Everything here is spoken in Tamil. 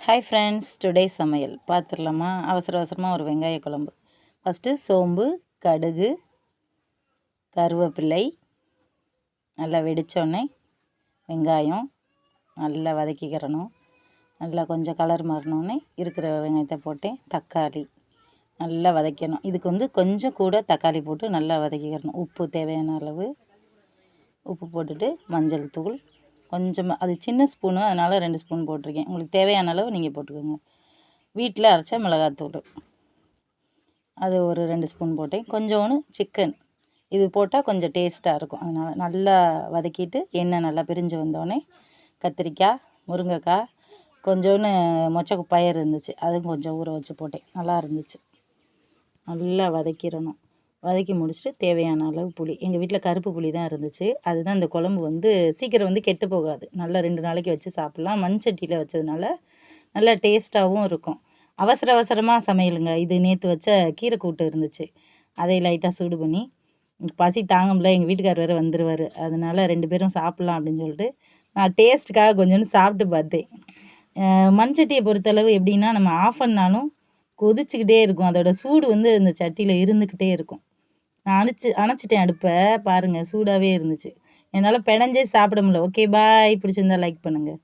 ஹாய் ஃப்ரெண்ட்ஸ், டுடே சமையல் பார்த்துடலாமா? அவசரமாக ஒரு வெங்காய குழம்பு. ஃபஸ்ட்டு சோம்பு, கடுகு, கருவேப்பிலை நல்லா வெடித்தோடனே வெங்காயம் நல்லா வதக்கிக்கிறணும். நல்லா கொஞ்சம் கலர் மாறினோடனே இருக்கிற வெங்காயத்தை போட்டேன். தக்காளி நல்லா வதக்கணும். இதுக்கு கொஞ்சம் கூட தக்காளி போட்டு நல்லா வதக்கிக்கிறணும். உப்பு தேவையான அளவு உப்பு போட்டுட்டு மஞ்சள் தூள் கொஞ்சமாக, அது சின்ன ஸ்பூனு அதனால் 2 ஸ்பூன் போட்டிருக்கேன். உங்களுக்கு தேவையான அளவு நீங்கள் போட்டுக்கோங்க. வீட்டில் அரைச்ச மிளகாத்தூள் அது ஒரு 2 ஸ்பூன் போட்டேன். கொஞ்சோண்டு சிக்கன் இது போட்டால் கொஞ்சம் டேஸ்ட்டாக இருக்கும். அதனால் நல்லா வதக்கிட்டு எண்ணெய் நல்லா பிரிஞ்சு வந்தோடனே கத்திரிக்காய், முருங்கைக்காய், கொஞ்சோண்டு மொச்சை பயிர் இருந்துச்சு, அதுவும் கொஞ்சம் ஊற வச்சு போட்டேன். நல்லா இருந்துச்சு. நல்லா வதக்கிடணும். வதக்கி முடிச்சுட்டு தேவையான அளவு புளி, எங்கள் வீட்டில் கருப்பு புளி தான் இருந்துச்சு. அதுதான் இந்த குழம்பு சீக்கிரம் கெட்டு போகாது. நல்லா 2 நாளைக்கு வச்சு சாப்பிட்லாம். மண் சட்டியில் வச்சதுனால நல்லா டேஸ்ட்டாகவும் இருக்கும். அவசரமாக சமையலுங்க. இது நேற்று வச்ச கீரை கூட்டு இருந்துச்சு, அதை லைட்டாக சூடு பண்ணி, பசி தாங்க முடியல, எங்கள் வீட்டுக்கார் வேறு வந்துடுவார், அதனால் 2 பேரும் சாப்பிட்லாம் அப்படின்னு சொல்லிட்டு நான் டேஸ்ட்டுக்காக கொஞ்சோண்டு சாப்பிட்டு பார்த்தேன். மண் சட்டியை பொறுத்தளவு எப்படின்னா, நம்ம ஆஃப் பண்ணாலும் கொதிச்சுக்கிட்டே இருக்கும். அதோட சூடு இந்த சட்டியில் இருந்துக்கிட்டே இருக்கும். நான் அணைச்சிட்டேன் அடுப்பை, பாருங்கள் சூடாகவே இருந்துச்சு. என்னால் பெனஞ்சே சாப்பிட முடியல. Okay bye. பிடிச்சிருந்தா லைக் பண்ணுங்கள்.